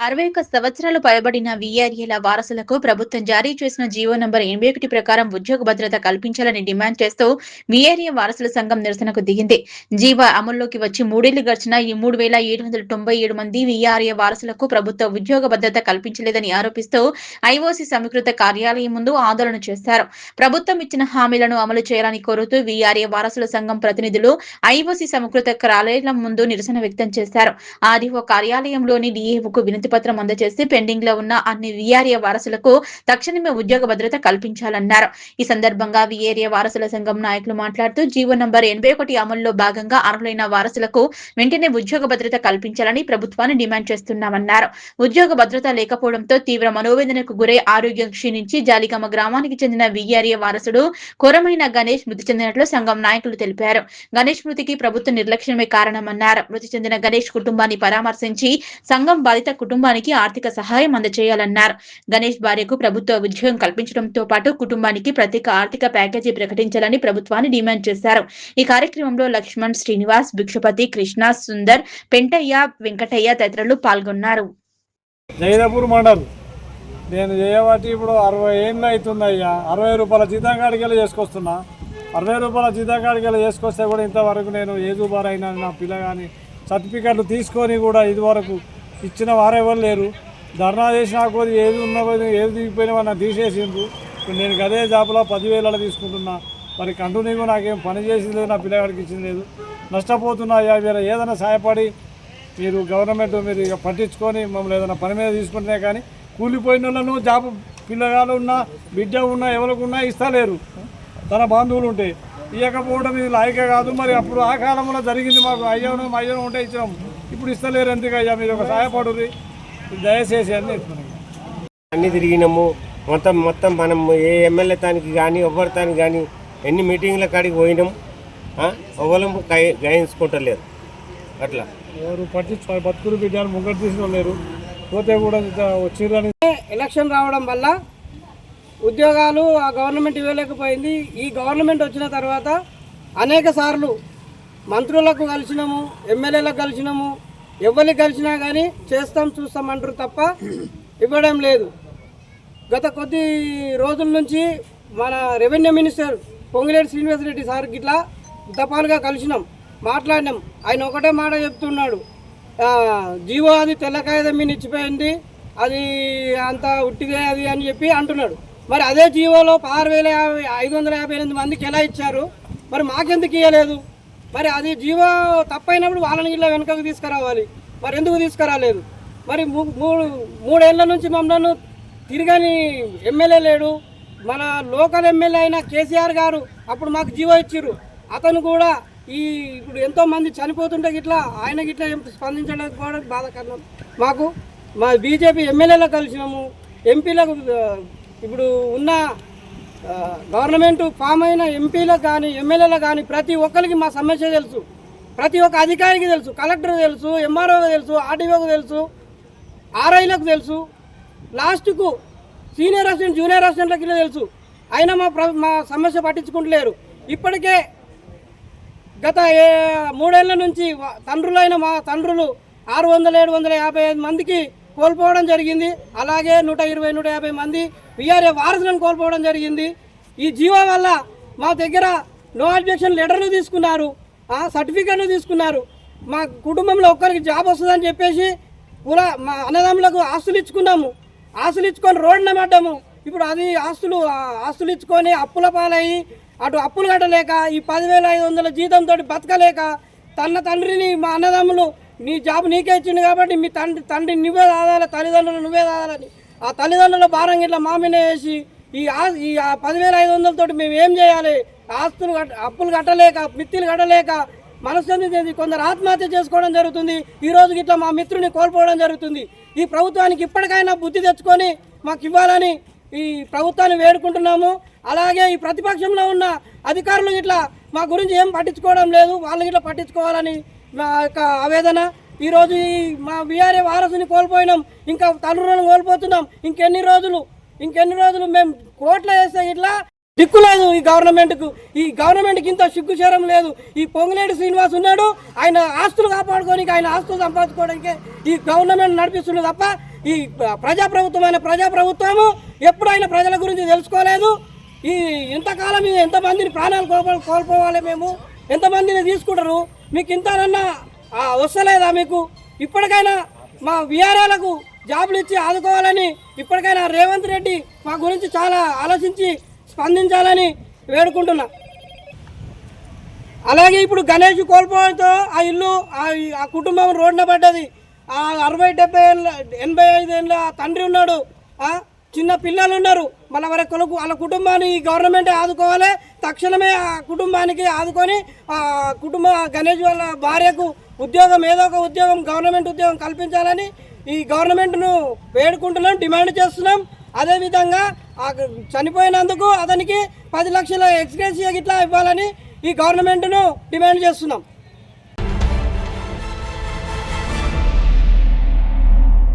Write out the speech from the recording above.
61 సంవత్సరాలు పైబడిన వీఆర్ఏల వారసులకు ప్రభుత్వం జారీ చేసిన జీవో నంబర్ 81 ప్రకారం ఉద్యోగ భద్రత కల్పించాలని డిమాండ్ చేస్తూ వీఆర్ఏ వారసుల సంఘం నిరసనకు దిగింది. జీవో అమల్లోకి వచ్చి 3 ఏళ్లు గడిచినా ఈ 3797 మంది వీఆర్ఏ వారసులకు ప్రభుత్వ ఉద్యోగ భద్రత కల్పించలేదని ఆరోపిస్తూ ఐఓసీ సమీకృత కార్యాలయం ముందు ఆందోళన చేశారు. ప్రభుత్వం ఇచ్చిన హామీలను అమలు చేయాలని కోరుతూ వీఆర్ఏ వారసుల సంఘం ప్రతినిధులు ఐఓసీ సమీకృత కార్యాలయం ముందు నిరసన వ్యక్తం చేశారు. ఆర్డీఓ కార్యాలయంలోని డీఏఓకు వినతి పత్రం అందజేసి పెండింగ్ లో ఉన్న అన్ని వీఆర్ఏ వారసులకు తక్షణమే ఉద్యోగ భద్రత కల్పించాలన్నారు. ఈ సందర్భంగా వీఆర్ఏ వారసుల సంఘం నాయకులు మాట్లాడుతూ జీవో నంబర్ 81 అమల్లో భాగంగా అర్హులైన వారసులకు వెంటనే ఉద్యోగ భద్రత కల్పించాలని ప్రభుత్వాన్ని డిమాండ్ చేస్తున్నామన్నారు. ఉద్యోగ భద్రత లేకపోవడంతో తీవ్ర మనోవేదనకు గురై ఆరోగ్యం క్షీణించి జాలిగమ్మ గ్రామానికి చెందిన వీఆర్ఏ వారసుడు కొరమైన గణేష్ మృతి చెందినట్లు సంఘం నాయకులు తెలిపారు. గణేష్ మృతికి ప్రభుత్వ నిర్లక్ష్యమే కారణమన్నారు. మృతి చెందిన గణేష్ కుటుంబాన్ని పరామర్శించి సంఘం బాధిత కుటుంబానికి ఆర్థిక సహాయం అందజేయాలన్నారు. గణేష్ భార్యకు ప్రభుత్వ ఉద్యోగం కల్పించడంతో పాటు కుటుంబానికి ప్రత్యేక ఆర్థిక ప్యాకేజీ ప్రకటించాలని ప్రభుత్వాన్ని డిమాండ్ చేశారు. ఈ కార్యక్రమంలో లక్ష్మణ్, శ్రీనివాస్, భిక్షపతి, కృష్ణ, సుందర్, పెంటయ్య, వెంకటయ్య తదితరులు పాల్గొన్నారు. జైదాపూర్ మండల్ నేను చేయబట్టి ఇప్పుడు 60 ఏళ్ళు అవుతుందయ్యా. 60 రూపాయల జీతం కాడికి వెళ్ళి చేసుకొస్తున్నా. 60 రూపాయల జీతం కాడికి వెళ్ళి చేసుకొస్తే కూడా ఇంతవరకు నేను ఏజుబార్ అయినా నా పిల్ల కానీ సర్టిఫికెట్లు తీసుకొని కూడా ఇదివరకు ఇచ్చిన వారెవరు లేరు. ధర్నా చేసినా కొద్ది ఏది ఉన్నా కొద్ది ఏది దిగిపోయినా నన్ను తీసేసిండ్రు. ఇప్పుడు నేను గదే జాబ్లో 10,000 తీసుకుంటున్నా. మరి కంటిన్యూగా నాకేం పని చేసింది లేదు, నా పిల్లగాడికి ఇచ్చింది లేదు. నష్టపోతున్నా. మీరు ఏదైనా సహాయపడి మీరు గవర్నమెంట్ మీరు ఇక పట్టించుకొని మమ్మల్ని ఏదైనా పని మీద తీసుకుంటే కానీ కూలిపోయిన వాళ్ళను జాబ్ పిల్లగాళ్ళు ఉన్నా బిడ్డ ఉన్నా ఎవరికి ఉన్నా ఇస్తలేరు. తన బంధువులు ఉంటే ఇవ్వకపోవడం ఇది లాయక కాదు. మరి అప్పుడు ఆ కాలంలో జరిగింది. మాకు అయ్యను ఉంటే ఇచ్చినాం. ఇప్పుడు ఇస్తలేరు. ఎందుకయ్యా మీరు ఒక సహాయపడుర్రి దయచేసి అన్నీ తిరిగినాము. మొత్తం మనం ఏ ఎమ్మెల్యే తానికి కానీ ఎవరి తానికి కానీ ఎన్ని మీటింగ్ల కాడికి పోయినాం. ఎవరు గాయించుకుంటలేరు. అట్లా ఎవరు పట్టించు బతుకులు బిడ్డలు ముంగట తీసుకులేరు. పోతే కూడా వచ్చిర్రని ఎలక్షన్ రావడం వల్ల ఉద్యోగాలు ఆ గవర్నమెంట్ ఇవ్వలేకపోయింది. ఈ గవర్నమెంట్ వచ్చిన తర్వాత అనేక సార్లు మంత్రులకు కలిసినాము, ఎమ్మెల్యేలకు కలిసినాము. ఎవరికి కలిసినా కానీ చూస్తాం అంటారు తప్ప ఇవ్వడం లేదు. గత కొద్ది రోజుల నుంచి మన revenue minister Ponguleti Srinivasa Reddy sir గిట్లా దఫాలుగా కలిసినాం, మాట్లాడినాం. ఆయన ఒకటే మాట చెప్తున్నాడు, జీవో అది తెల్ల కాగితం మీద ఇచ్చిపోయింది, అది అంత ఉట్టిదే అది అని చెప్పి అంటున్నాడు. మరి అదే జీవోలో 6,558 మందికి ఎలా ఇచ్చారు, మరి మాకెందుకు ఇవ్వలేదు? మరి అది జీవో తప్పైనప్పుడు వాళ్ళని ఇలా వెనుకకు తీసుకురావాలి. మరి ఎందుకు తీసుకురాలేదు? మరి 3 ఏళ్ల నుంచి మమ్మల్ని తిరగని ఎమ్మెల్యే లేడు. మన లోకల్ ఎమ్మెల్యే అయిన కేసీఆర్ గారు అప్పుడు మాకు జీవో ఇచ్చారు. అతను కూడా ఇప్పుడు ఎంతోమంది చనిపోతుంటే గిట్లా ఆయన గిట్లా స్పందించలేకపోవడం బాధాకరం. మాకు మా బీజేపీ ఎమ్మెల్యేలకు కలిసినాము, ఎంపీలకు, ఇప్పుడు ఉన్న గవర్నమెంట్ ఫామ్ అయిన ఎంపీలకు కానీ ఎమ్మెల్యేలకు కానీ ప్రతి ఒక్కరికి మా సమస్య తెలుసు. ప్రతి ఒక్క అధికారికి తెలుసు, కలెక్టర్కి తెలుసు, ఎంఆర్ఓకి తెలుసు, ఆర్డీఓకి తెలుసు, ఆర్ఐలకు తెలుసు, లాస్ట్కు సీనియర్ అసిస్టెంట్ జూనియర్ అసిస్టెంట్లకి తెలుసు. అయినా మా సమస్య పట్టించుకుంటలేరు. ఇప్పటికే గత 3 ఏళ్ల నుంచి తండ్రులైన మా తండ్రులు 600-755 మందికి కోల్పోవడం జరిగింది. అలాగే 120-150 మంది వీఆర్ఏ వారసులను కోల్పోవడం జరిగింది. ఈ జీవో వల్ల మా దగ్గర నో అబ్జెక్షన్ లెటర్లు తీసుకున్నారు, సర్టిఫికెట్లు తీసుకున్నారు. మా కుటుంబంలో ఒక్కరికి జాబ్ వస్తుందని చెప్పేసి మా అన్నదమ్ములకు ఆస్తులు ఇచ్చుకున్నాము. ఆస్తులు ఇచ్చుకొని రోడ్డున పడ్డాము. ఇప్పుడు అది ఆస్తులు ఇచ్చుకొని అప్పుల పాలయ్యి అటు అప్పులు కట్టలేక ఈ 10,500 జీతంతో బతకలేక తండ్రిని మా అన్నదమ్ములు నీ జాబ్ నీకే ఇచ్చింది కాబట్టి మీ తండ్రి నువ్వే దాదాలి, తల్లిదండ్రులు నువ్వే దాదాలని ఆ తల్లిదండ్రుల భారం ఇట్లా మామిన వేసి ఈ 10,500 మేము ఏం చేయాలి? అప్పులు కట్టలేక మిత్తిలు కట్టలేక మనశ్శాంతి కొందరు ఆత్మహత్య చేసుకోవడం జరుగుతుంది. ఈ రోజు ఇట్లా మా మిత్రుని కోల్పోవడం జరుగుతుంది. ఈ ప్రభుత్వానికి ఇప్పటికైనా బుద్ధి తెచ్చుకొని మాకు ఇవ్వాలని ఈ ప్రభుత్వాన్ని వేడుకుంటున్నాము. అలాగే ఈ ప్రతిపక్షంలో ఉన్న అధికారులు ఇట్లా మా గురించి ఏం పట్టించుకోవడం లేదు, వాళ్ళు ఇట్లా పట్టించుకోవాలని మా యొక్క ఆవేదన. ఈరోజు మా వీఆర్ఏ వారసుని కోల్పోయినాం, ఇంకా తల్లులను కోల్పోతున్నాం. ఇంకెన్ని రోజులు మేము కోట్ల వేస్తే ఇట్లా దిక్కు లేదు. ఈ గవర్నమెంట్కి ఇంత సిగ్గుచేరం లేదు. ఈ పొంగిలేటి శ్రీనివాస్ ఉన్నాడు, ఆయన ఆస్తులు కాపాడుకోనికి, ఆయన ఆస్తులు సంపాదించుకోవడానికి ఈ గవర్నమెంట్ నడిపిస్తున్నది తప్ప ఈ ప్రజాప్రభుత్వము ఎప్పుడు ఆయన ప్రజల గురించి తెలుసుకోలేదు. ఈ ఇంతకాలం ఎంతమందిని ప్రాణాలు కోల్పోవాలి, మేము ఎంతమందిని తీసుకుంటారు, మీకు ఇంతనన్నా వస్తలేదా? మీకు ఇప్పటికైనా మా విఆర్ఏలకు జాబులు ఇచ్చి ఆదుకోవాలని ఇప్పటికైనా రేవంత్ రెడ్డి మా గురించి చాలా ఆలోచించి స్పందించాలని వేడుకుంటున్నా. అలాగే ఇప్పుడు గణేష్ కోల్పోవడంతో ఆ ఇల్లు ఆ కుటుంబం రోడ్డున పడ్డది. 60, 70 ఏళ్ళ 85 ఏళ్ళ తండ్రి ఉన్నాడు, చిన్న పిల్లలు ఉన్నారు. మళ్ళీ వాళ్ళ కుటుంబాన్ని ఈ గవర్నమెంటే ఆదుకోవాలి. తక్షణమే ఆ కుటుంబానికి ఆదుకొని గణేష్ వాళ్ళ భార్యకు ఉద్యోగం, ఏదో ఒక ఉద్యోగం, గవర్నమెంట్ ఉద్యోగం కల్పించాలని ఈ గవర్నమెంట్ను వేడుకుంటున్నాం, డిమాండ్ చేస్తున్నాం. అదేవిధంగా చనిపోయినందుకు అతనికి 10 లక్షల ఎక్స్గ్రేషియా గిట్లా ఇవ్వాలని ఈ గవర్నమెంట్ను డిమాండ్ చేస్తున్నాం.